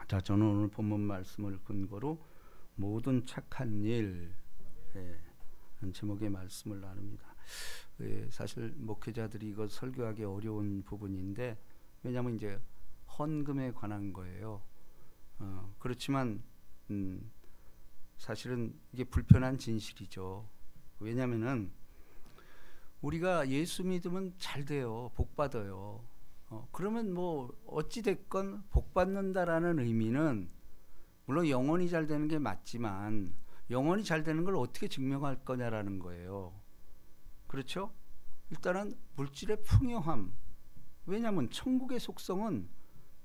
자, 저는 오늘 본문 말씀을 근거로 모든 착한 일, 라는 제목의 말씀을 나눕니다. 사실 목회자들이 이거 설교하기 어려운 부분인데, 왜냐하면 이제 헌금에 관한 거예요. 그렇지만 사실은 이게 불편한 진실이죠. 왜냐하면은 우리가 예수 믿으면 잘 돼요. 복 받아요. 그러면 뭐 어찌 됐건 복 받는다라는 의미는 물론 영혼이 잘 되는 게 맞지만 영혼이 잘 되는 걸 어떻게 증명할 거냐라는 거예요. 그렇죠? 일단은 물질의 풍요함. 왜냐하면 천국의 속성은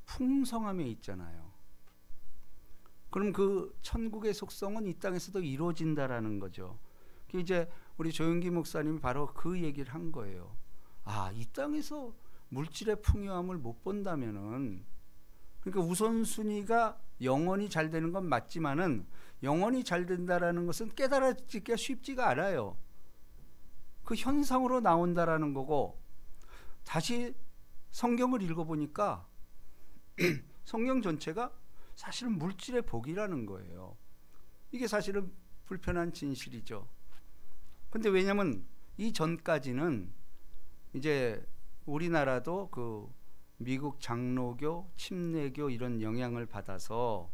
풍성함에 있잖아요. 그럼 그 천국의 속성은 이 땅에서도 이루어진다라는 거죠. 이제 우리 조영기 목사님이 바로 그 얘기를 한 거예요. 이 땅에서 물질의 풍요함을 못 본다면은, 그러니까 우선순위가 영혼이 잘 되는 건 맞지만은 영혼이 잘 된다라는 것은 깨달아지기가 쉽지가 않아요. 그 현상으로 나온다라는 거고, 다시 성경을 읽어보니까 성경 전체가 사실은 물질의 복이라는 거예요. 이게 사실은 불편한 진실이죠. 근데 왜냐면 이 전까지는 이제 우리나라도 그 미국 장로교, 침례교 이런 영향을 받아서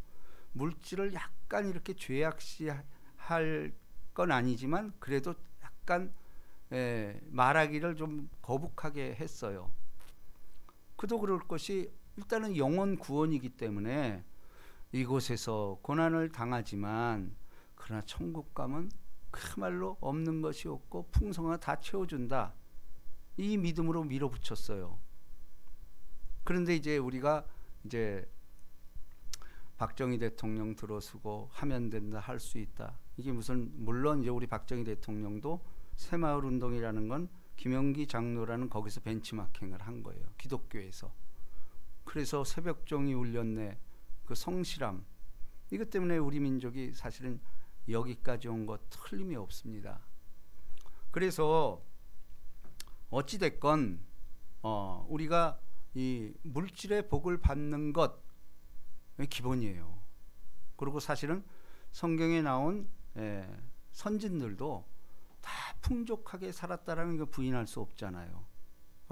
물질을 약간 이렇게 죄악시할 건 아니지만 그래도 약간 말하기를 좀 거북하게 했어요. 그도 그럴 것이 일단은 영혼 구원이기 때문에 이곳에서 고난을 당하지만 그러나 천국 가면 그야말로 없는 것이 없고 풍성하게 다 채워준다. 이 믿음으로 밀어붙였어요. 그런데 이제 우리가 이제 박정희 대통령 들어서고 하면 된다, 할 수 있다. 이게 무슨, 물론 이제 우리 박정희 대통령도 새마을 운동이라는 건 김영기 장로라는 거기서 벤치마킹을 한 거예요. 기독교에서. 그래서 새벽종이 울렸네. 그 성실함. 이것 때문에 우리 민족이 사실은 여기까지 온 것 틀림이 없습니다. 그래서 어찌됐건 우리가 이 물질의 복을 받는 것 기본이에요. 그리고 사실은 성경에 나온 선진들도 다 풍족하게 살았다라는 거 부인할 수 없잖아요.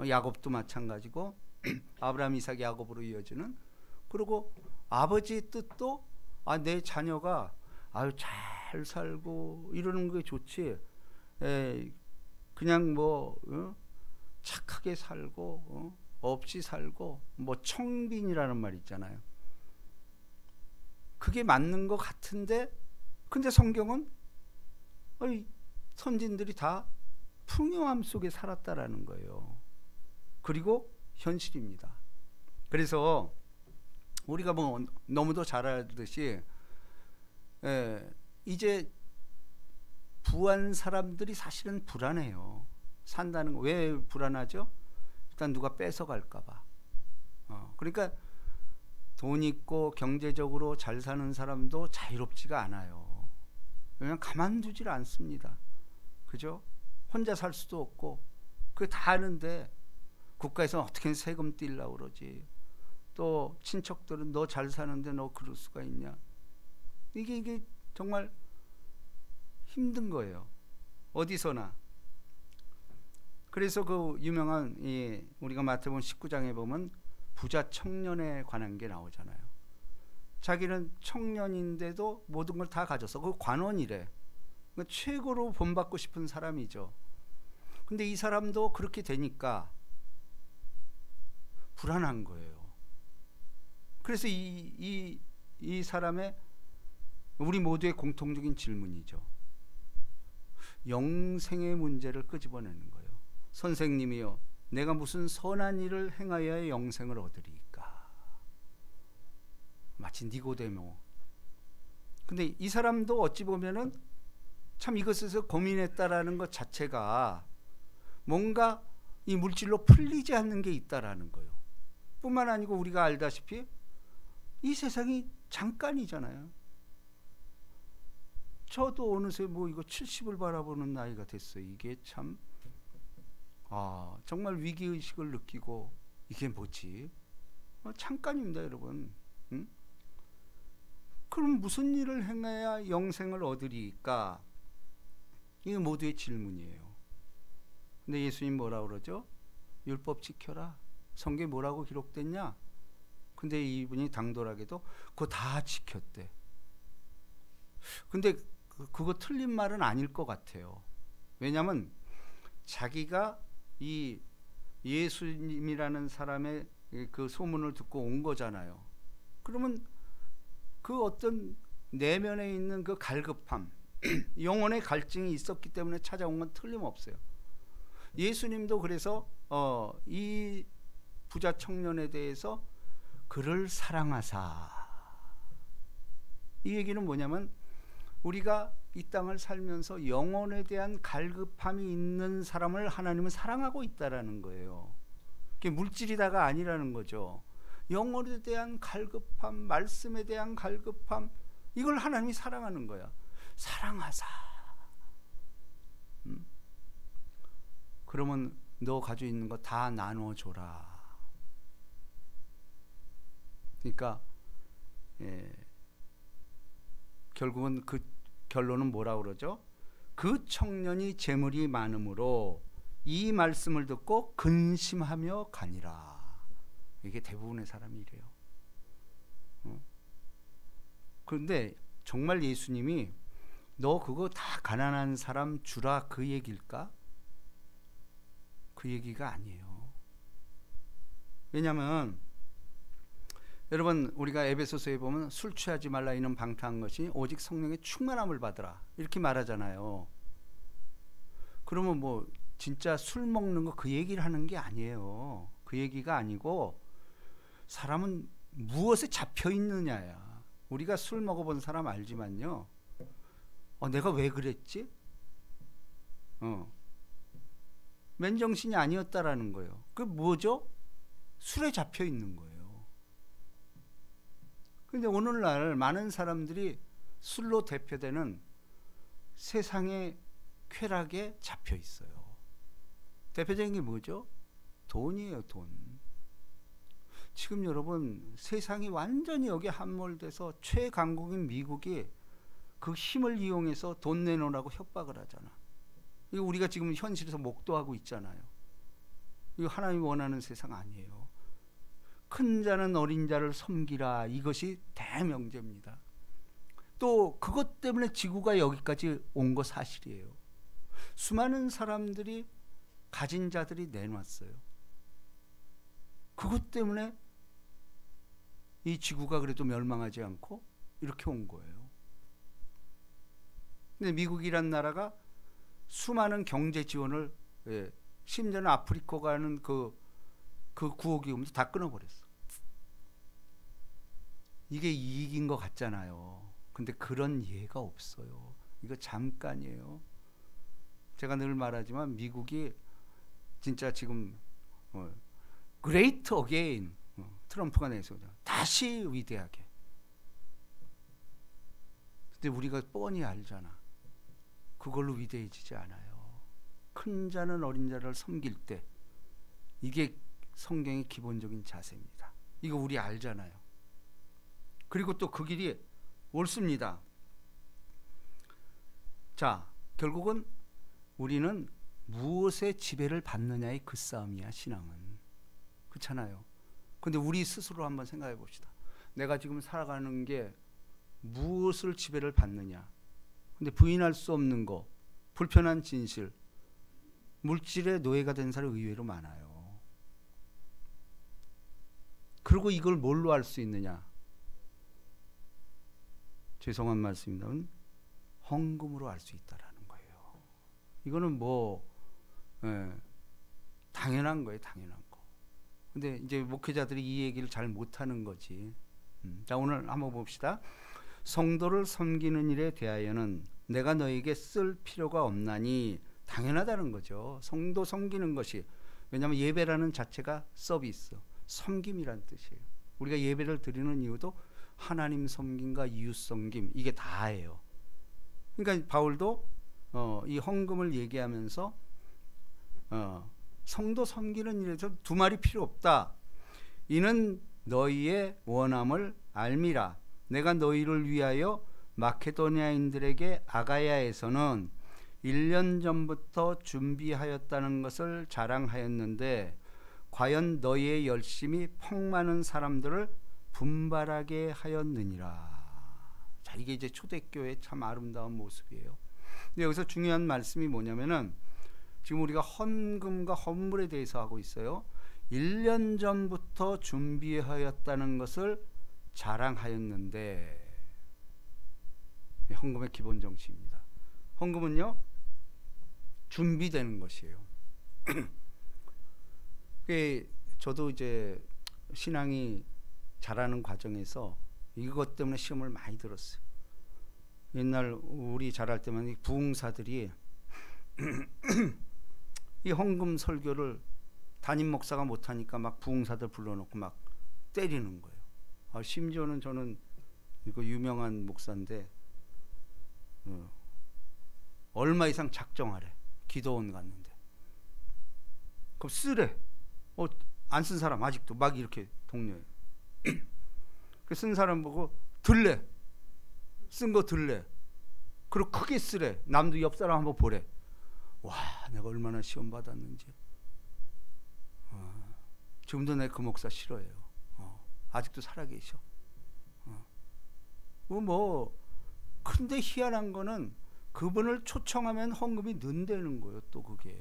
야곱도 마찬가지고 아브라함, 이삭, 야곱으로 이어지는, 그리고 아버지의 뜻도 내 자녀가 잘 살고 이러는 게 좋지, 그냥 뭐 착하게 살고 없이 살고 뭐 청빈이라는 말 있잖아요. 그게 맞는 것 같은데, 근데 성경은 선진들이 다 풍요함 속에 살았다라는 거예요. 그리고 현실입니다. 그래서 우리가 뭐 너무도 잘 알듯이 이제 부한 사람들이 사실은 불안해요. 산다는 거. 왜 불안하죠? 일단 누가 뺏어갈까 봐. 그러니까 돈 있고 경제적으로 잘 사는 사람도 자유롭지가 않아요. 왜냐하면 가만두질 않습니다. 그죠? 혼자 살 수도 없고 그게 다 아는데 국가에서 어떻게 세금 떼려고 그러지. 또 친척들은 너 잘 사는데 너 그럴 수가 있냐. 이게 정말 힘든 거예요. 어디서나. 그래서 그 유명한 우리가 마태복음 19장에 보면 부자 청년에 관한 게 나오잖아요. 자기는 청년인데도 모든 걸 다 가져서 그 관원이래. 그러니까 최고로 본받고 싶은 사람이죠. 근데 이 사람도 그렇게 되니까 불안한 거예요. 그래서 이 사람의, 우리 모두의 공통적인 질문이죠. 영생의 문제를 끄집어내는 거예요. 선생님이요, 내가 무슨 선한 일을 행하여야 영생을 얻으리까? 마치 니고데모. 근데 이 사람도 어찌 보면은 참 이것에서 고민했다라는 것 자체가 뭔가 이 물질로 풀리지 않는 게 있다라는 거예요. 뿐만 아니고 우리가 알다시피 이 세상이 잠깐이잖아요. 저도 어느새 뭐 이거 70을 바라보는 나이가 됐어요. 이게 참 정말 위기의식을 느끼고, 이게 뭐지? 잠깐입니다, 여러분. 응? 그럼 무슨 일을 행해야 영생을 얻으리까? 이게 모두의 질문이에요. 근데 예수님 뭐라 그러죠? 율법 지켜라. 성경에 뭐라고 기록됐냐? 근데 이분이 당돌하게도 그거 다 지켰대. 근데 그거 틀린 말은 아닐 것 같아요. 왜냐하면 자기가 이 예수님이라는 사람의 그 소문을 듣고 온 거잖아요. 그러면 그 어떤 내면에 있는 그 갈급함, 영혼의 갈증이 있었기 때문에 찾아온 건 틀림없어요. 예수님도 그래서 이 부자 청년에 대해서 그를 사랑하사, 이 얘기는 뭐냐면 우리가 이 땅을 살면서 영혼에 대한 갈급함이 있는 사람을 하나님은 사랑하고 있다라는 거예요. 그게 물질이다가 아니라는 거죠. 영혼에 대한 갈급함, 말씀에 대한 갈급함, 이걸 하나님이 사랑하는 거야. 사랑하사. 그러면 너 가지고 있는 거 다 나눠줘라. 그러니까 결국은 그 결론은 뭐라고 그러죠? 그 청년이 재물이 많으므로 이 말씀을 듣고 근심하며 가니라. 이게 대부분의 사람이 이래요. 그런데 정말 예수님이 너 그거 다 가난한 사람 주라 그 얘기일까? 그 얘기가 아니에요. 왜냐하면 여러분, 우리가 에베소서에 보면 술 취하지 말라 이는 방탕한 것이 오직 성령의 충만함을 받으라 이렇게 말하잖아요. 그러면 뭐 진짜 술 먹는 거 그 얘기를 하는 게 아니에요. 그 얘기가 아니고 사람은 무엇에 잡혀 있느냐야. 우리가 술 먹어본 사람 알지만요, 내가 왜 그랬지? 맨정신이 아니었다라는 거예요. 그 뭐죠? 술에 잡혀 있는 거예요. 근데 오늘날 많은 사람들이 술로 대표되는 세상의 쾌락에 잡혀 있어요. 대표적인 게 뭐죠? 돈이에요, 돈. 지금 여러분, 세상이 완전히 여기에 함몰돼서 최강국인 미국이 그 힘을 이용해서 돈 내놓으라고 협박을 하잖아. 이거 우리가 지금 현실에서 목도하고 있잖아요. 이거 하나님이 원하는 세상 아니에요. 큰 자는 어린 자를 섬기라, 이것이 대명제입니다. 또 그것 때문에 지구가 여기까지 온 거 사실이에요. 수많은 사람들이, 가진 자들이 내놨어요. 그것 때문에 이 지구가 그래도 멸망하지 않고 이렇게 온 거예요. 근데 미국이란 나라가 수많은 경제 지원을, 심지어는 아프리카 가는 그 구호기금도 다 끊어버렸어. 이게 이익인 것 같잖아요. 근데 그런 예가 없어요. 이거 잠깐이에요. 제가 늘 말하지만 미국이 진짜 지금 great again, 트럼프가 내서 다시 위대하게. 근데 우리가 뻔히 알잖아. 그걸로 위대해지지 않아요. 큰 자는 어린 자를 섬길 때, 이게 성경의 기본적인 자세입니다. 이거 우리 알잖아요. 그리고 또 그 길이 옳습니다. 자, 결국은 우리는 무엇에 지배를 받느냐의 그 싸움이야, 신앙은. 그렇잖아요. 근데 우리 스스로 한번 생각해 봅시다. 내가 지금 살아가는 게 무엇을 지배를 받느냐. 근데 부인할 수 없는 거, 불편한 진실, 물질의 노예가 된 사람이 의외로 많아요. 그리고 이걸 뭘로 알 수 있느냐? 죄송한 말씀입니다만 헌금으로 알 수 있다라는 거예요. 이거는 당연한 거예요, 당연한 거. 근데 이제 목회자들이 이 얘기를 잘 못하는 거지. 자, 오늘 한번 봅시다. 성도를 섬기는 일에 대하여는 내가 너에게 쓸 필요가 없나니, 당연하다는 거죠. 성도 섬기는 것이. 왜냐하면 예배라는 자체가 서비스, 섬김이란 뜻이에요. 우리가 예배를 드리는 이유도 하나님 섬김과 이웃 섬김, 이게 다예요. 그러니까 바울도 이 헌금을 얘기하면서 성도 섬기는 일에서 두 말이 필요 없다. 이는 너희의 원함을 알미라. 내가 너희를 위하여 마케도니아인들에게 아가야에서는 1년 전부터 준비하였다는 것을 자랑하였는데 과연 너희의 열심이 펑 많은 사람들을 분발하게 하였느니라. 자, 이게 이제 초대교회의 참 아름다운 모습이에요. 근데 여기서 중요한 말씀이 뭐냐면은 지금 우리가 헌금과 헌물에 대해서 하고 있어요. 1년 전부터 준비하였다는 것을 자랑하였는데, 헌금의 기본 정신입니다. 헌금은요, 준비되는 것이에요. 저도 이제 신앙이 자라는 과정에서 이것 때문에 시험을 많이 들었어요. 옛날 우리 자랄 때만 부흥사들이 이 헌금 설교를 담임 목사가 못하니까 막 부흥사들 불러놓고 막 때리는 거예요. 심지어는 저는 이거 유명한 목사인데 얼마 이상 작정하래. 기도원 갔는데 그럼 쓰래. 안 쓴 사람 아직도 막 이렇게 독려해요. 그 쓴 사람 보고 들래. 쓴 거 들래. 그리고 크게 쓰래. 남도 옆 사람 한번 보래. 와, 내가 얼마나 시험 받았는지. 지금도 내 그 목사 싫어해요. 아직도 살아계셔. 근데 희한한 거는 그분을 초청하면 헌금이 는다는 거예요. 또 그게.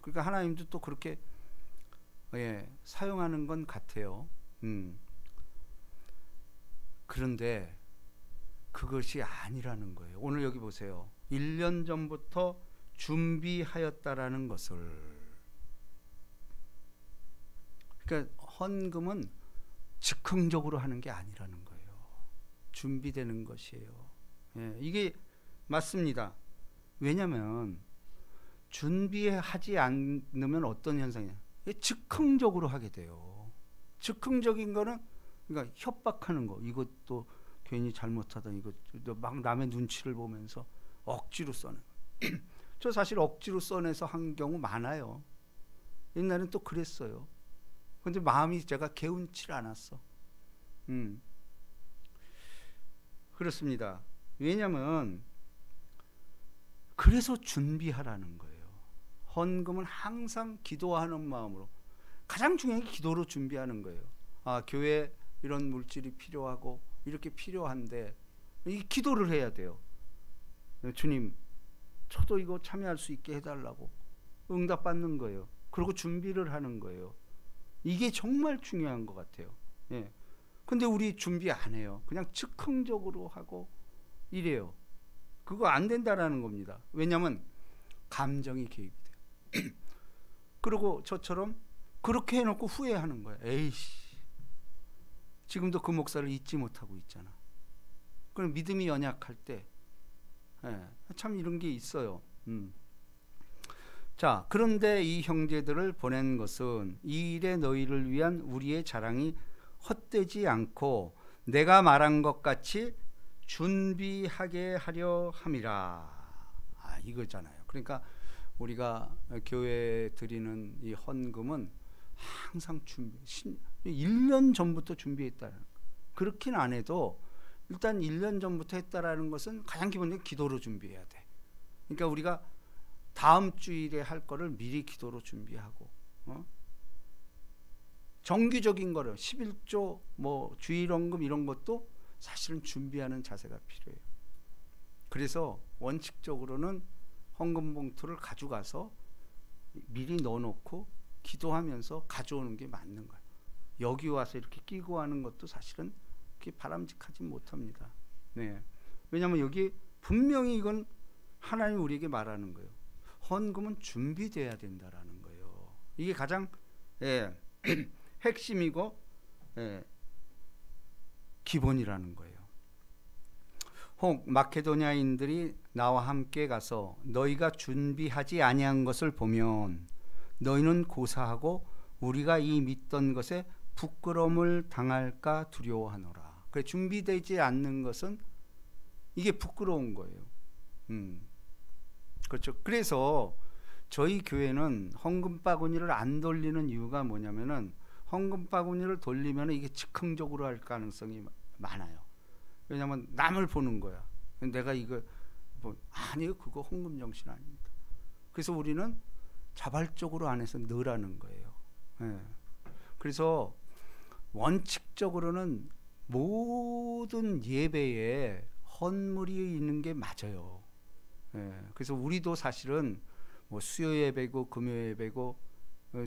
그러니까 하나님도 또 그렇게 사용하는 건 같아요. 그런데 그것이 아니라는 거예요. 오늘 여기 보세요. 1년 전부터 준비하였다라는 것을. 그러니까 헌금은 즉흥적으로 하는 게 아니라는 거예요. 준비되는 것이에요. 이게 맞습니다. 왜냐하면 준비하지 않으면 어떤 현상이냐? 즉흥적으로 하게 돼요. 즉흥적인 거는 그러니까 협박하는 거. 이것도 괜히 잘못하다. 이거 막 남의 눈치를 보면서 억지로 써내. 저 사실 억지로 써내서 한 경우 많아요. 옛날엔 또 그랬어요. 근데 마음이 제가 개운치 않았어. 그렇습니다. 왜냐하면 그래서 준비하라는 거예요. 헌금은 항상 기도하는 마음으로, 가장 중요한 게 기도로 준비하는 거예요. 교회 이런 물질이 필요하고 이렇게 필요한데 이 기도를 해야 돼요. 주님, 저도 이거 참여할 수 있게 해달라고 응답받는 거예요. 그리고 준비를 하는 거예요. 이게 정말 중요한 것 같아요. 근데 우리 준비 안 해요. 그냥 즉흥적으로 하고 이래요. 그거 안 된다라는 겁니다. 왜냐하면 감정이 개입이 돼요. 그리고 저처럼 그렇게 해놓고 후회하는 거예요. 에이씨, 지금도 그 목사를 잊지 못하고 있잖아. 그럼 믿음이 연약할 때 참 이런 게 있어요. 자, 그런데 이 형제들을 보낸 것은 이 일에 너희를 위한 우리의 자랑이 헛되지 않고 내가 말한 것 같이 준비하게 하려 함이라. 이거잖아요. 그러니까 우리가 교회에 드리는 이 헌금은 항상 1년 전부터 준비했다는, 그렇긴 안 해도 일단 1년 전부터 했다라는 것은 가장 기본적인 기도로 준비해야 돼. 그러니까 우리가 다음 주일에 할 거를 미리 기도로 준비하고, 정기적인 거를 11조 주일헌금 이런 것도 사실은 준비하는 자세가 필요해요. 그래서 원칙적으로는 헌금 봉투를 가져가서 미리 넣어놓고 기도하면서 가져오는 게 맞는 거예요. 여기 와서 이렇게 끼고 하는 것도 사실은 그렇게 바람직하지 못합니다. 왜냐하면 여기 분명히 이건 하나님 우리에게 말하는 거예요. 헌금은 준비돼야 된다라는 거예요. 이게 가장 핵심이고 기본이라는 거예요. 혹 마케도니아인들이 나와 함께 가서 너희가 준비하지 아니한 것을 보면 너희는 고사하고 우리가 이 믿던 것에 부끄러움을 당할까 두려워하노라. 그래, 준비되지 않는 것은 이게 부끄러운 거예요. 그렇죠. 그래서 저희 교회는 헌금 바구니를 안 돌리는 이유가 뭐냐면은, 헌금 바구니를 돌리면 이게 즉흥적으로 할 가능성이 많아요. 왜냐하면 남을 보는 거야. 내가 이거 아니요, 그거 헌금 정신 아닙니다. 그래서 우리는 자발적으로 안에서 넣으라는 거예요. 예. 그래서 원칙적으로는 모든 예배에 헌물이 있는 게 맞아요. 예. 그래서 우리도 사실은 뭐 수요 예배고 금요 예배고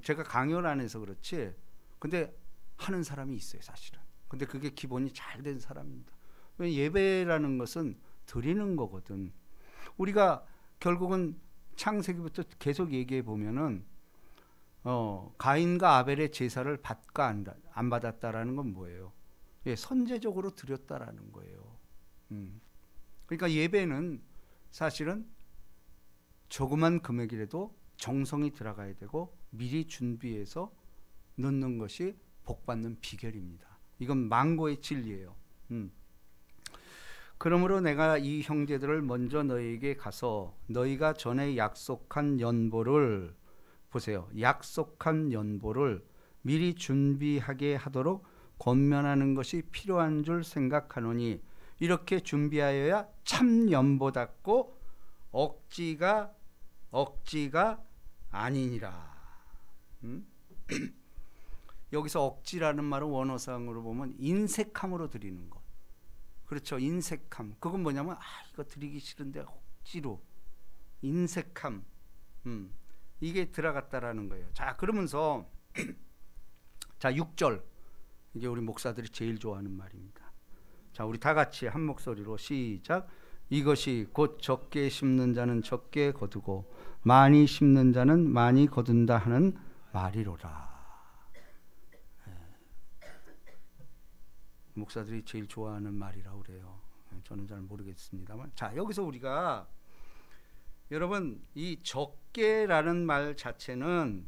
제가 강연 안 해서 그렇지, 근데 하는 사람이 있어요, 사실은. 근데 그게 기본이 잘 된 사람입니다. 예배라는 것은 드리는 거거든. 우리가 결국은 창세기부터 계속 얘기해 보면은 가인과 아벨의 제사를 받까 안 받았다라는 건 뭐예요? 예, 선제적으로 드렸다라는 거예요. 그러니까 예배는 사실은 조그만 금액이라도 정성이 들어가야 되고 미리 준비해서 넣는 것이 복받는 비결입니다. 이건 망고의 진리예요. 그러므로 내가 이 형제들을 먼저 너희에게 가서 너희가 전에 약속한 연보를 보세요. 약속한 연보를 미리 준비하게 하도록 권면하는 것이 필요한 줄 생각하노니 이렇게 준비하여야 참 연보답고 억지가 아니니라. 여기서 억지라는 말은 원어상으로 보면 인색함으로 드리는 것. 그렇죠. 인색함. 그건 뭐냐면 이거 드리기 싫은데 억지로. 인색함. 이게 들어갔다라는 거예요. 자, 그러면서 자, 6절. 이게 우리 목사들이 제일 좋아하는 말입니다. 자, 우리 다 같이 한 목소리로 시작. 이것이 곧 적게 심는 자는 적게 거두고 많이 심는 자는 많이 거둔다 하는 말이로라. 목사들이 제일 좋아하는 말이라고 그래요. 저는 잘 모르겠습니다만. 자, 여기서 우리가 여러분 이 적게라는 말 자체는,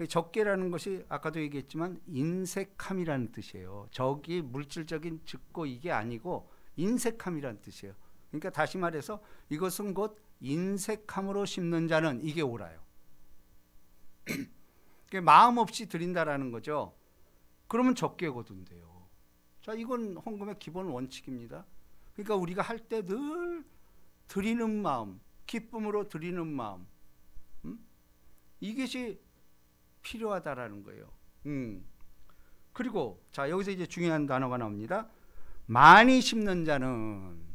적게라는 것이 아까도 얘기했지만 인색함이라는 뜻이에요. 적이 물질적인 즉고 이게 아니고 인색함이라는 뜻이에요. 그러니까 다시 말해서 이것은 곧 인색함으로 심는 자는 이게 옳아요. 마음 없이 드린다라는 거죠. 그러면 적게 거둔대요. 자, 이건 헌금의 기본 원칙입니다. 그러니까 우리가 할 때 늘 드리는 마음, 기쁨으로 드리는 마음, 이것이 필요하다라는 거예요. 그리고 자, 여기서 이제 중요한 단어가 나옵니다. 많이 심는 자는,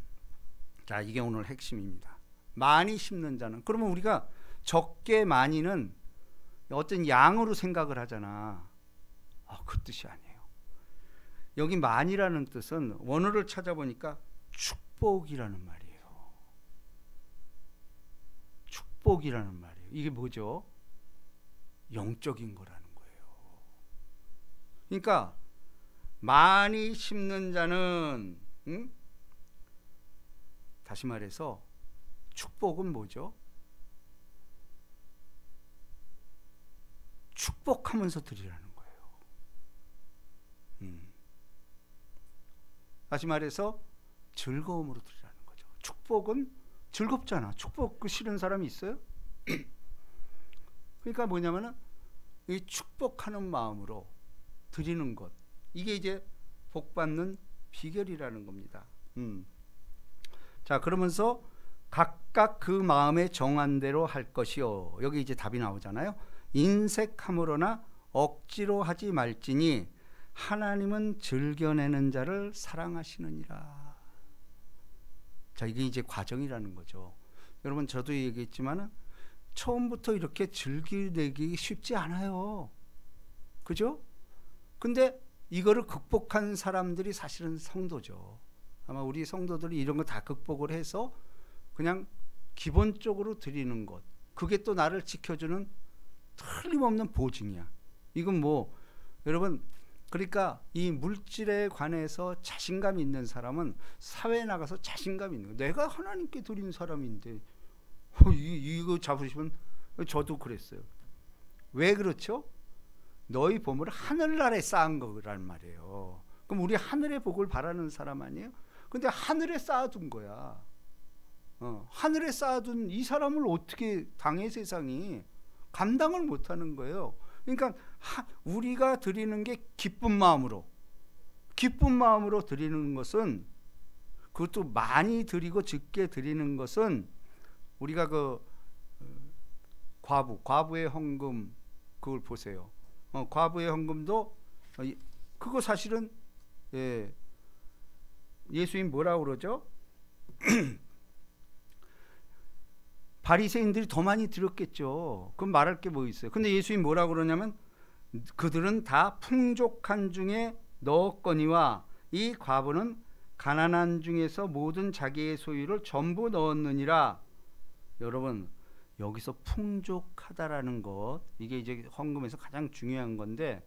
자, 이게 오늘 핵심입니다. 많이 심는 자는, 그러면 우리가 적게 많이는 어떤 양으로 생각을 하잖아. 그 뜻이 아니에요. 여기 많이라는 뜻은 원어를 찾아보니까 축복이라는 말이에요. 축복이라는 말이에요. 이게 뭐죠? 영적인 거라는 거예요. 그러니까 많이 심는 자는, 다시 말해서 축복은 뭐죠? 축복하면서 드리라는 거예요. 다시 말해서 즐거움으로 드리라는 거죠. 축복은 즐겁잖아. 축복 싫은 사람이 있어요? 그러니까 뭐냐면은 이 축복하는 마음으로 드리는 것, 이게 이제 복받는 비결이라는 겁니다. 자, 그러면서 각각 그 마음에 정한 대로 할 것이요. 여기 이제 답이 나오잖아요. 인색함으로나 억지로 하지 말지니 하나님은 즐겨내는 자를 사랑하시느니라. 자, 이게 이제 과정이라는 거죠. 여러분, 저도 얘기했지만 처음부터 이렇게 즐기내기 쉽지 않아요. 그죠? 근데 이거를 극복한 사람들이 사실은 성도죠. 아마 우리 성도들이 이런 거 다 극복을 해서 그냥 기본적으로 드리는 것, 그게 또 나를 지켜주는 틀림없는 보증이야. 이건 뭐 여러분, 그러니까 이 물질에 관해서 자신감 있는 사람은 사회에 나가서 자신감 있는 거예요. 내가 하나님께 드린 사람인데 이거 잡으시면, 저도 그랬어요. 왜 그렇죠? 너희 보물을 하늘나라에 쌓은 거란 말이에요. 그럼 우리 하늘의 복을 바라는 사람 아니에요? 근데 하늘에 쌓아둔 거야. 하늘에 쌓아둔 이 사람을 어떻게 당의 세상이 감당을 못하는 거예요. 그러니까 우리가 드리는 게 기쁜 마음으로 드리는 것은, 그것도 많이 드리고 적게 드리는 것은, 우리가 그 과부의 헌금 그걸 보세요. 과부의 헌금도 그거 사실은 예수님 뭐라고 그러죠? 바리새인들이 더 많이 드렸겠죠. 그럼 말할 게 뭐 있어요? 근데 예수님 뭐라고 그러냐면 그들은 다 풍족한 중에 넣었거니와 이 과부는 가난한 중에서 모든 자기의 소유를 전부 넣었느니라. 여러분, 여기서 풍족하다라는 것, 이게 이제 헌금에서 가장 중요한 건데,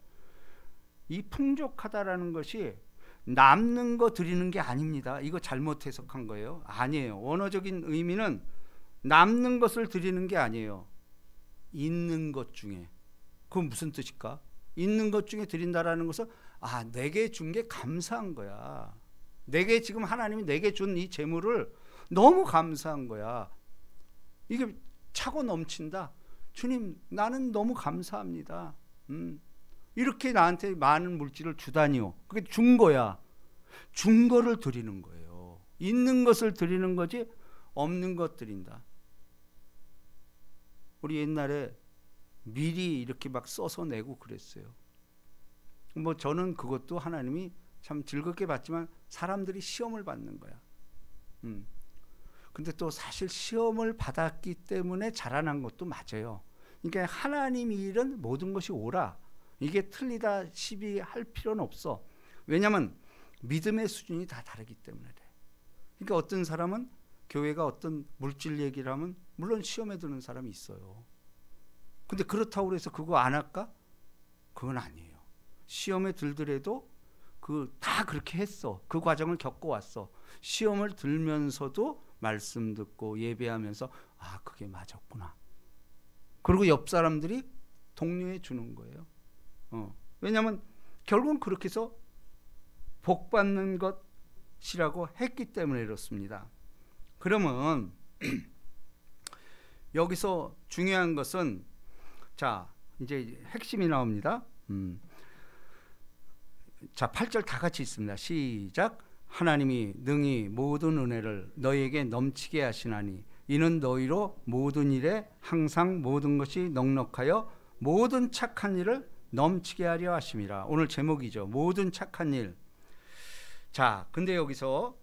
이 풍족하다라는 것이 남는 거 드리는 게 아닙니다. 이거 잘못 해석한 거예요. 아니에요. 원어적인 의미는 남는 것을 드리는 게 아니에요. 있는 것 중에. 그건 무슨 뜻일까? 있는 것 중에 드린다라는 것은 내게 준 게 감사한 거야. 내게 지금 하나님이 내게 준 이 재물을 너무 감사한 거야. 이게 차고 넘친다. 주님, 나는 너무 감사합니다. 이렇게 나한테 많은 물질을 주다니요. 그게 준 거야. 준 거를 드리는 거예요. 있는 것을 드리는 거지 없는 것 드린다. 우리 옛날에 미리 이렇게 막 써서 내고 그랬어요. 뭐 저는 그것도 하나님이 참 즐겁게 봤지만 사람들이 시험을 받는 거야. 근데 또 사실 시험을 받았기 때문에 자라난 것도 맞아요. 그러니까 하나님 일은 모든 것이 옳아. 이게 틀리다 시비할 필요는 없어. 왜냐하면 믿음의 수준이 다 다르기 때문에 그래. 그러니까 어떤 사람은 교회가 어떤 물질 얘기를 하면 물론 시험에 드는 사람이 있어요. 근데 그렇다고 해서 그거 안 할까? 그건 아니에요. 시험에 들더라도 다 그렇게 했어. 그 과정을 겪어왔어. 시험을 들면서도 말씀 듣고 예배하면서 그게 맞았구나. 그리고 옆 사람들이 독려해 주는 거예요. 왜냐하면 결국은 그렇게 해서 복 받는 것이라고 했기 때문에 그렇습니다. 그러면 여기서 중요한 것은, 자, 이제 핵심이 나옵니다. 자, 8절 다 같이 있습니다. 시작. 하나님이 능히 모든 은혜를 너희에게 넘치게 하시나니 이는 너희로 모든 일에 항상 모든 것이 넉넉하여 모든 착한 일을 넘치게 하려 하심이라. 오늘 제목이죠. 모든 착한 일. 자, 근데 여기서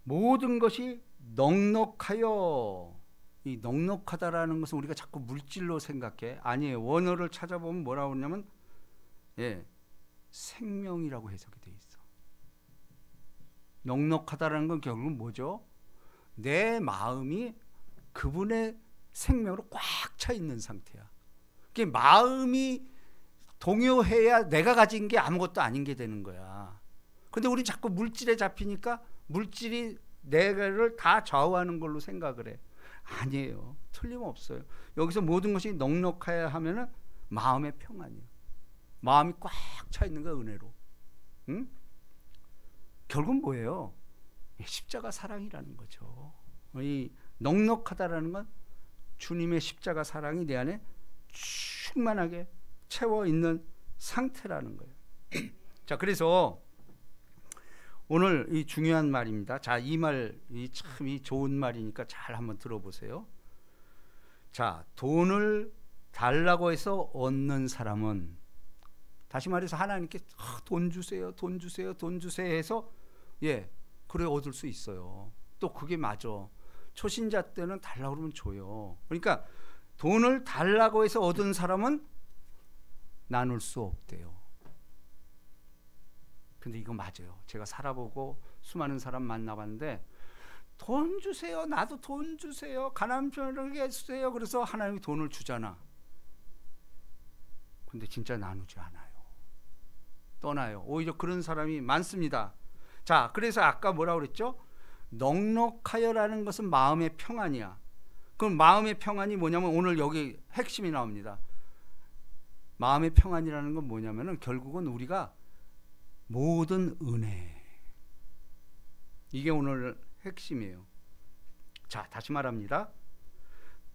모든 것이 넉넉하여, 이 넉넉하다라는 것은 우리가 자꾸 물질로 생각해. 아니에요. 원어를 찾아보면 뭐라고 하냐면 생명이라고 해석이 돼 있어. 넉넉하다라는 건 결국은 뭐죠? 내 마음이 그분의 생명으로 꽉 차 있는 상태야. 그게 마음이 동요해야 내가 가진 게 아무것도 아닌 게 되는 거야. 근데 우리 자꾸 물질에 잡히니까 물질이 내가를 다 좌우하는 걸로 생각을 해. 아니에요. 틀림없어요. 여기서 모든 것이 넉넉해야 하면은 마음의 평안이에요. 마음이 꽉 차 있는 거야, 은혜로. 응? 결국은 뭐예요? 십자가 사랑이라는 거죠. 이 넉넉하다라는 건 주님의 십자가 사랑이 내 안에 충만하게 채워 있는 상태라는 거예요. 자, 그래서 오늘 이 중요한 말입니다. 자, 이 말, 참 이 좋은 말이니까 잘 한번 들어보세요. 자, 돈을 달라고 해서 얻는 사람은, 다시 말해서 하나님께 돈 주세요, 돈 주세요, 돈 주세요 해서 그래 얻을 수 있어요. 또 그게 맞아. 초신자 때는 달라고 그러면 줘요. 그러니까 돈을 달라고 해서 얻은 사람은 나눌 수 없대요. 근데 이거 맞아요. 제가 살아보고 수많은 사람 만나봤는데 돈 주세요, 나도 돈 주세요, 가난편하게 해주세요. 그래서 하나님이 돈을 주잖아. 근데 진짜 나누지 않아요. 떠나요. 오히려 그런 사람이 많습니다. 자, 그래서 아까 뭐라고 그랬죠? 넉넉하여라는 것은 마음의 평안이야. 그럼 마음의 평안이 뭐냐면 오늘 여기 핵심이 나옵니다. 마음의 평안이라는 건 뭐냐면은 결국은 우리가 모든 은혜, 이게 오늘 핵심이에요. 자, 다시 말합니다.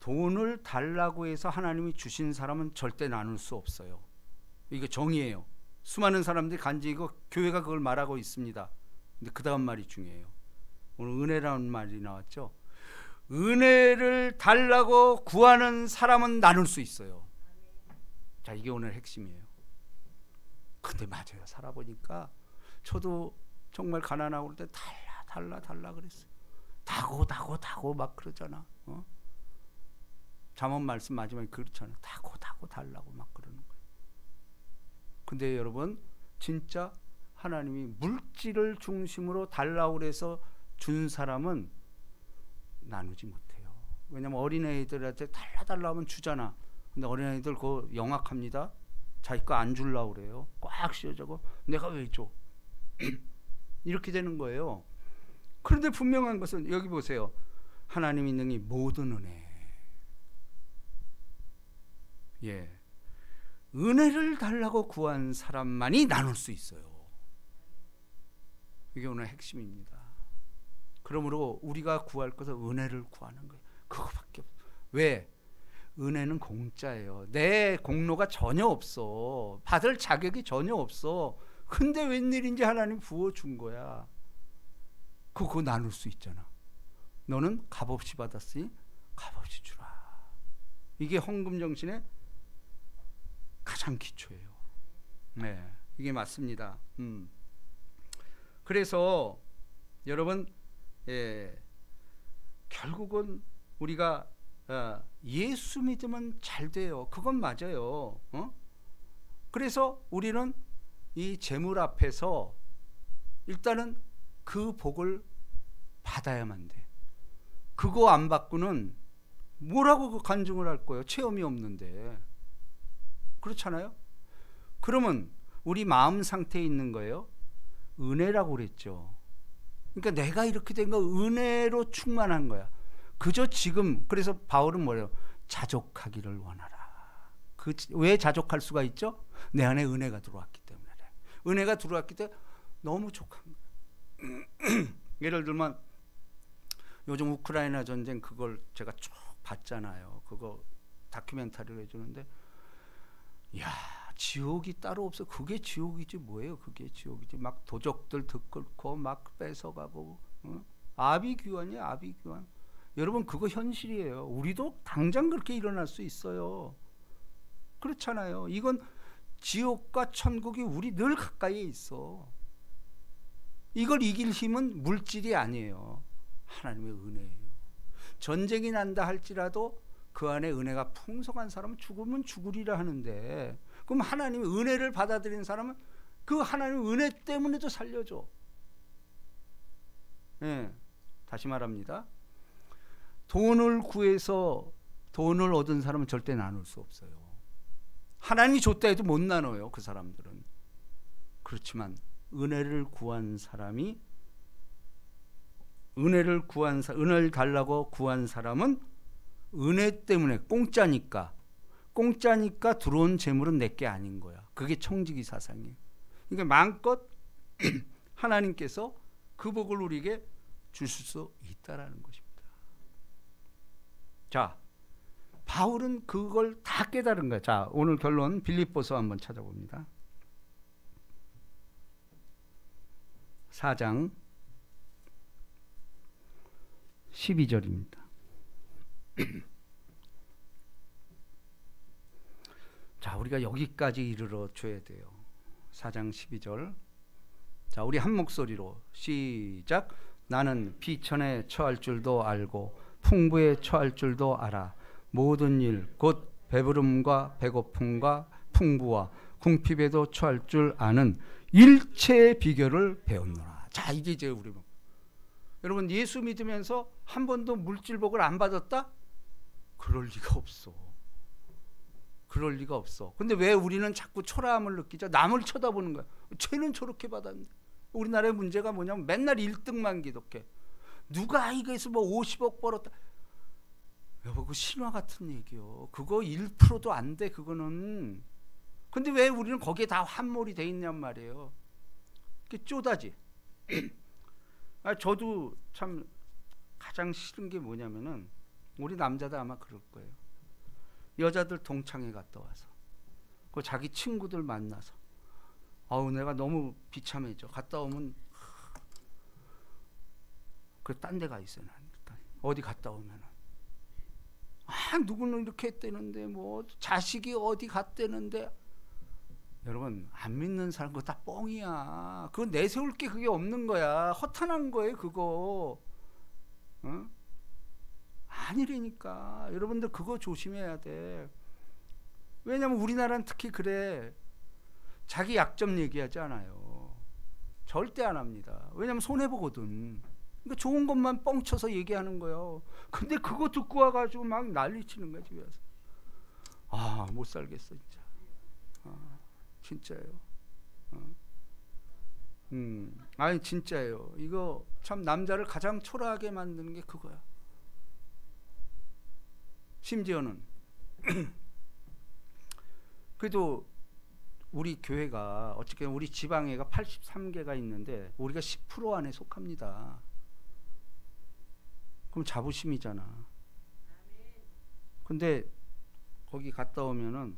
돈을 달라고 해서 하나님이 주신 사람은 절대 나눌 수 없어요. 이거 정의예요. 수많은 사람들이 간증이고 교회가 그걸 말하고 있습니다. 근데 그 다음 말이 중요해요. 오늘 은혜라는 말이 나왔죠. 은혜를 달라고 구하는 사람은 나눌 수 있어요. 자, 이게 오늘 핵심이에요. 근데 맞아요. 살아보니까 저도 정말 가난하고 그럴 때 달라 그랬어요. 다고 막 그러잖아. 잠언 말씀 마지막에 그렇잖아. 다고 달라고 막 그러는 거예요. 근데 여러분, 진짜 하나님이 물질을 중심으로 달라고 그래서 준 사람은 나누지 못해요. 왜냐면 어린애들한테 달라 하면 주잖아. 근데 어린애들 그거 영악합니다. 자기 거 안 주려고 그래요. 꽉 씌워주고 내가 왜 줘? 이렇게 되는 거예요. 그런데 분명한 것은 여기 보세요. 하나님이 능히 모든 은혜, 은혜를 달라고 구한 사람만이 나눌 수 있어요. 이게 오늘 핵심입니다. 그러므로 우리가 구할 것은 은혜를 구하는 거예요. 그거밖에 없어요. 왜? 은혜는 공짜예요. 내 공로가 전혀 없어. 받을 자격이 전혀 없어. 근데 웬일인지 하나님 부어준 거야. 그거 나눌 수 있잖아. 너는 값없이 받았으니 값없이 주라. 이게 헌금 정신의 가장 기초예요. 네, 이게 맞습니다. 그래서 여러분, 결국은 우리가 예수 믿으면 잘 돼요. 그건 맞아요. 그래서 우리는 이 재물 앞에서 일단은 그 복을 받아야만 돼. 그거 안 받고는 뭐라고 그 간증을 할 거예요? 체험이 없는데. 그렇잖아요? 그러면 우리 마음 상태에 있는 거예요. 은혜라고 그랬죠. 그러니까 내가 이렇게 된 거 은혜로 충만한 거야. 그저 지금, 그래서 바울은 뭐래요? 자족하기를 원하라. 왜 자족할 수가 있죠? 내 안에 은혜가 들어왔기 때문에. 은혜가 들어왔기 때문에 너무 족한 거예요. 예를 들면 요즘 우크라이나 전쟁 그걸 제가 쭉 봤잖아요. 그거 다큐멘터리로 해주는데, 야, 지옥이 따로 없어. 그게 지옥이지 뭐예요? 그게 지옥이지. 막 도적들 들끓고 막 뺏어가고, 아비규환이야, 아비규환. 여러분, 그거 현실이에요. 우리도 당장 그렇게 일어날 수 있어요. 그렇잖아요. 이건 지옥과 천국이 우리 늘 가까이에 있어. 이걸 이길 힘은 물질이 아니에요. 하나님의 은혜예요. 전쟁이 난다 할지라도 그 안에 은혜가 풍성한 사람은 죽으면 죽으리라 하는데, 그럼 하나님의 은혜를 받아들인 사람은 그 하나님의 은혜 때문에도 살려줘. 다시 말합니다. 돈을 구해서 돈을 얻은 사람은 절대 나눌 수 없어요. 하나님이 줬다 해도 못 나눠요. 그 사람들은. 그렇지만 은혜를 구한 사람이, 은혜를 달라고 구한 사람은 은혜 때문에 공짜니까 들어온 재물은 내게 아닌 거야. 그게 청지기 사상이에요. 그러니까 마음껏 하나님께서 그 복을 우리에게 주실 수 있다라는 것입니다. 자, 바울은 그걸 다 깨달은 거야. 자, 오늘 결론 빌립보서 한번 찾아봅니다. 4장 12절입니다. 자, 우리가 여기까지 이르러 줘야 돼요. 4장 12절. 자, 우리 한 목소리로 시작. 나는 비천에 처할 줄도 알고 풍부에 처할 줄도 알아. 모든 일 곧 배부름과 배고픔과 풍부와 궁핍에도 처할 줄 아는 일체의 비결을 배웠노라. 자, 이게 이제 우리 여러분, 예수 믿으면서 한 번도 물질복을 안 받았다? 그럴 리가 없어. 그럴 리가 없어. 근데 왜 우리는 자꾸 초라함을 느끼죠? 남을 쳐다보는 거야. 쟤는 저렇게 받았는데. 우리나라의 문제가 뭐냐면 맨날 1등만 기독해. 누가 이거에서 뭐 50억 벌었다. 여보, 그 신화 같은 얘기요. 그거 1%도 안 돼, 그거는. 근데 왜 우리는 거기에 다 환몰이 돼 있냔 말이에요. 그게 쪼다지. 저도 참 가장 싫은 게 뭐냐면은, 우리 남자도 아마 그럴 거예요. 여자들 동창회 갔다 와서 그 자기 친구들 만나서 아우 내가 너무 비참해져. 갔다 오면 그 딴 데 가 있어요. 어디 갔다 오면은 누구는 이렇게 했대는데 뭐 자식이 어디 갔대는데 여러분 안 믿는 사람 그거 다 뻥이야. 그거 내세울 게 그게 없는 거야. 허탄한 거예요 그거. 어? 아니라니까. 여러분들 그거 조심해야 돼. 왜냐면 우리나라는 특히 그래. 자기 약점 얘기하지 않아요. 절대 안 합니다. 왜냐면 손해보거든. 그러니까 좋은 것만 뻥쳐서 얘기하는 거예요. 근데 그거 듣고 와가지고 막 난리치는 거야 집에 와서. 못 살겠어 진짜. 진짜예요. 아니 진짜예요. 이거 참 남자를 가장 초라하게 만드는 게 그거야. 심지어는 그래도 우리 교회가 어떻게 우리 지방회가 83개가 있는데 우리가 10% 안에 속합니다. 그럼 자부심이잖아. 근데 거기 갔다 오면은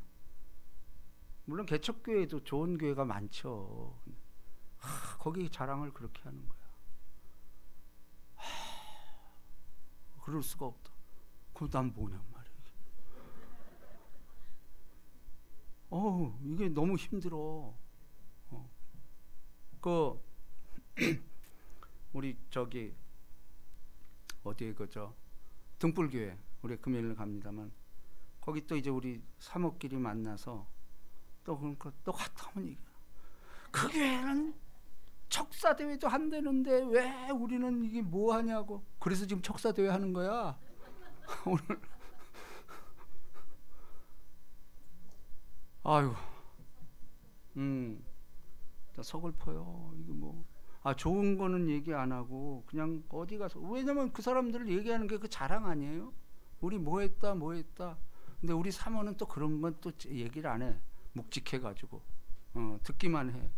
물론 개척교회도 좋은 교회가 많죠. 거기 자랑을 그렇게 하는 거야. 그럴 수가 없다. 그럼 난 뭐냐 말이야. 이게 너무 힘들어. 우리 저기 어디에 그저 등불교회 우리 금요일 갑니다만 거기 또 이제 우리 사모끼리 만나서 또 그러니까 또 갔다 오면 이게 그 교회는 척사대회도 한다는데 왜 우리는 이게 뭐 하냐고. 그래서 지금 척사대회 하는 거야 오늘. 아유, 서글퍼요. 이게 뭐, 좋은 거는 얘기 안 하고 그냥 어디 가서, 왜냐면 그 사람들을 얘기하는 게 그 자랑 아니에요? 우리 뭐 했다, 뭐 했다. 근데 우리 사모는 또 그런 건 또 얘기를 안 해. 묵직해가지고, 듣기만 해.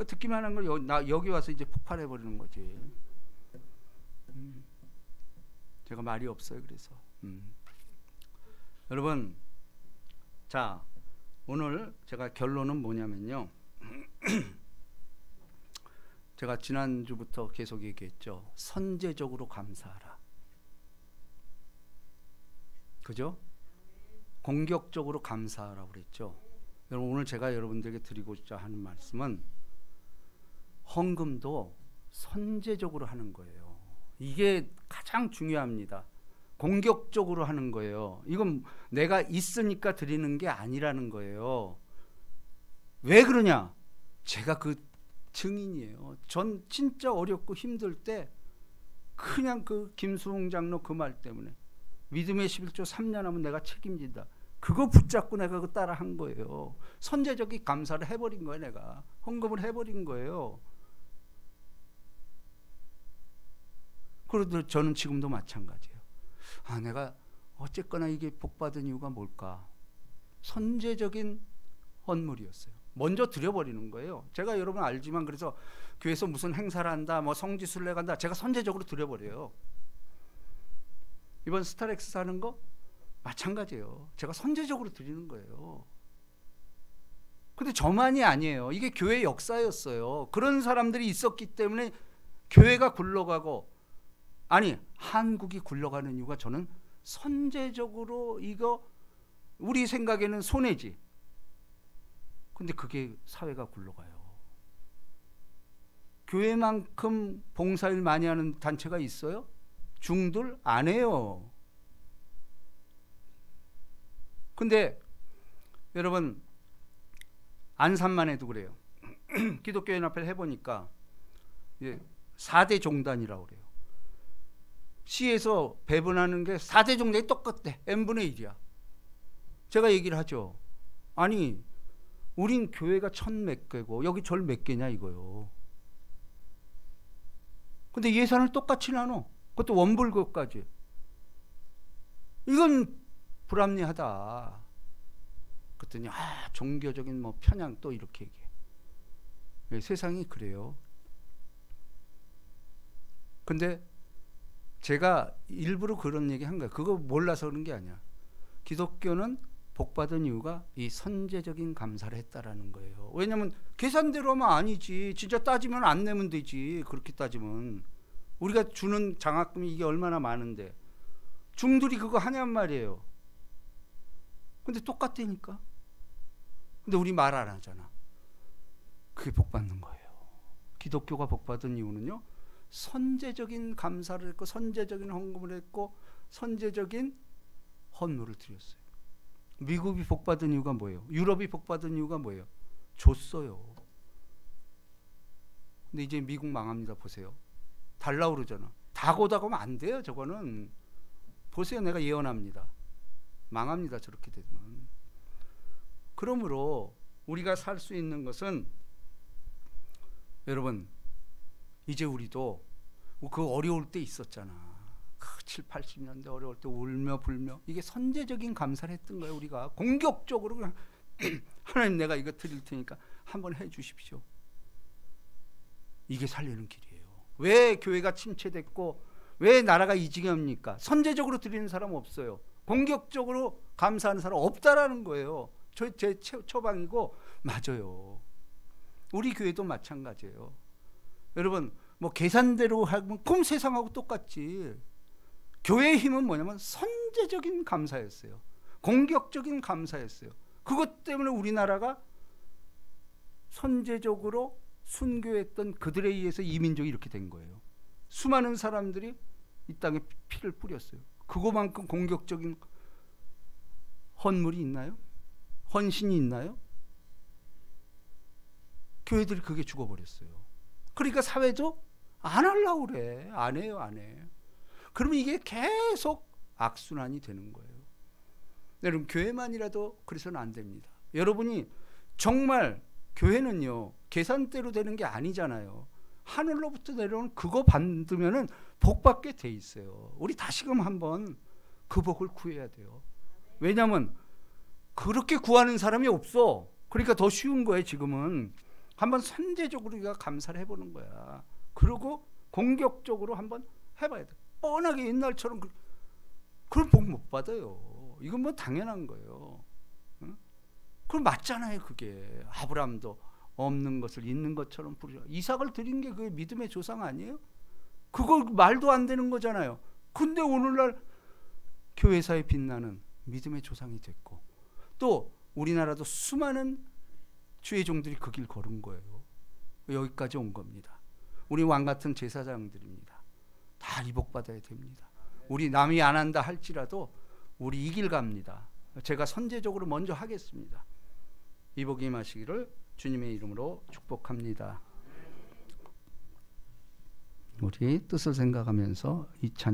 듣기만 한 걸 여기 와서 이제 폭발해 버리는 거지. 제가 말이 없어요. 그래서 여러분, 자. 오늘 제가 결론은 뭐냐면요. 제가 지난주부터 계속 얘기했죠. 선제적으로 감사하라. 그죠? 공격적으로 감사하라고 그랬죠. 여러분 오늘 제가 여러분들에게 드리고자 하는 말씀은 헌금도 선제적으로 하는 거예요. 이게 가장 중요합니다. 공격적으로 하는 거예요. 이건 내가 있으니까 드리는 게 아니라는 거예요. 왜 그러냐? 제가 그 증인이에요. 전 진짜 어렵고 힘들 때 그냥 그 김수홍 장로 그 말 때문에 믿음의 11조 3년 하면 내가 책임진다. 그거 붙잡고 내가 그 따라 한 거예요. 선제적인 감사를 해버린 거예요. 내가 헌금을 해버린 거예요. 그래도 저는 지금도 마찬가지예요. 내가 어쨌거나 이게 복받은 이유가 뭘까? 선제적인 헌물이었어요. 먼저 드려버리는 거예요. 제가 여러분 알지만 그래서 교회에서 무슨 행사를 한다, 뭐 성지순례 간다, 제가 선제적으로 드려버려요. 이번 스타렉스 사는 거 마찬가지예요. 제가 선제적으로 드리는 거예요. 근데 저만이 아니에요. 이게 교회 역사였어요. 그런 사람들이 있었기 때문에 교회가 굴러가고, 아니 한국이 굴러가는 이유가 저는 선제적으로 이거 우리 생각에는 손해지. 근데 그게 사회가 굴러가요. 교회만큼 봉사일 많이 하는 단체가 있어요? 중들 안 해요. 근데 여러분 안산만 해도 그래요. 기독교연합회를 해보니까 4대 종단이라고 그래요. 시에서 배분하는 게 4대 종단이 똑같대. n분의 1이야. 제가 얘기를 하죠. 아니 우린 교회가 1000몇 개고 여기 절 몇 개냐 이거요. 근데 예산을 똑같이 나눠. 그것도 원불교까지. 이건 불합리하다. 그랬더니 종교적인 뭐 편향 또 이렇게 얘기해. 세상이 그래요. 근데 제가 일부러 그런 얘기 한 거예요. 그거 몰라서 그런 게 아니야. 기독교는 복받은 이유가 이 선제적인 감사를 했다라는 거예요. 왜냐하면 계산대로 하면 아니지. 진짜 따지면 안 내면 되지. 그렇게 따지면 우리가 주는 장학금이 이게 얼마나 많은데 중들이 그거 하냔 말이에요. 근데 똑같다니까. 근데 우리 말 안 하잖아. 그게 복받는 거예요. 기독교가 복받은 이유는요, 선제적인 감사를 했고 선제적인 헌금을 했고 선제적인 헌물을 드렸어요. 미국이 복받은 이유가 뭐예요? 유럽이 복받은 이유가 뭐예요? 줬어요. 근데 이제 미국 망합니다. 보세요. 달라고 그러잖아. 다고다고 하면 안 돼요. 저거는 보세요. 내가 예언합니다. 망합니다. 저렇게 되면. 그러므로 우리가 살 수 있는 것은, 여러분, 이제 우리도 그 어려울 때 있었잖아. 7, 80년대 어려울 때 울며 불며 이게 선제적인 감사를 했던 거예요. 우리가 공격적으로 그냥 하나님 내가 이거 드릴 테니까 한번 해 주십시오. 이게 살리는 길이에요. 왜 교회가 침체됐고 왜 나라가 이 지경입니까? 선제적으로 드리는 사람 없어요. 공격적으로 감사하는 사람 없다라는 거예요. 제 처방이고 맞아요. 우리 교회도 마찬가지예요. 여러분, 뭐 계산대로 하면 그럼 세상하고 똑같지. 교회의 힘은 뭐냐면 선제적인 감사였어요. 공격적인 감사였어요. 그것 때문에 우리나라가 선제적으로 순교했던 그들에 의해서 이민족이 이렇게 된 거예요. 수많은 사람들이 이 땅에 피를 뿌렸어요. 그거만큼 공격적인 헌물이 있나요? 헌신이 있나요? 교회들이 그게 죽어버렸어요. 그러니까 사회도 안 하려고 그래. 안 해요, 안 해. 그러면 이게 계속 악순환이 되는 거예요. 여러분, 교회만이라도 그래서는 안 됩니다. 여러분이 정말 교회는요, 계산대로 되는 게 아니잖아요. 하늘로부터 내려오는 그거 받으면은 복 받게 돼 있어요. 우리 다시금 한번 그 복을 구해야 돼요. 왜냐하면 그렇게 구하는 사람이 없어. 그러니까 더 쉬운 거예요. 지금은 한번 선제적으로 우리가 감사를 해보는 거야. 그리고 공격적으로 한번 해봐야 돼. 뻔하게 옛날처럼 그럼 복 못 받아요. 이건 뭐 당연한 거예요. 응? 그럼 맞잖아요. 그게 아브라함도 없는 것을 있는 것처럼 부르죠. 이삭을 드린 게 그게 믿음의 조상 아니에요? 그거 말도 안 되는 거잖아요. 근데 오늘날 교회사에 빛나는 믿음의 조상이 됐고, 또 우리나라도 수많은 주의 종들이 그 길 걸은 거예요. 여기까지 온 겁니다. 우리 왕 같은 제사장들입니다. 다 이 복 받아야 됩니다. 우리 남이 안 한다 할지라도 우리 이 길 갑니다. 제가 선제적으로 먼저 하겠습니다. 이 복이 임하시기를 주님의 이름으로 축복합니다. 우리 뜻을 생각하면서 이 찬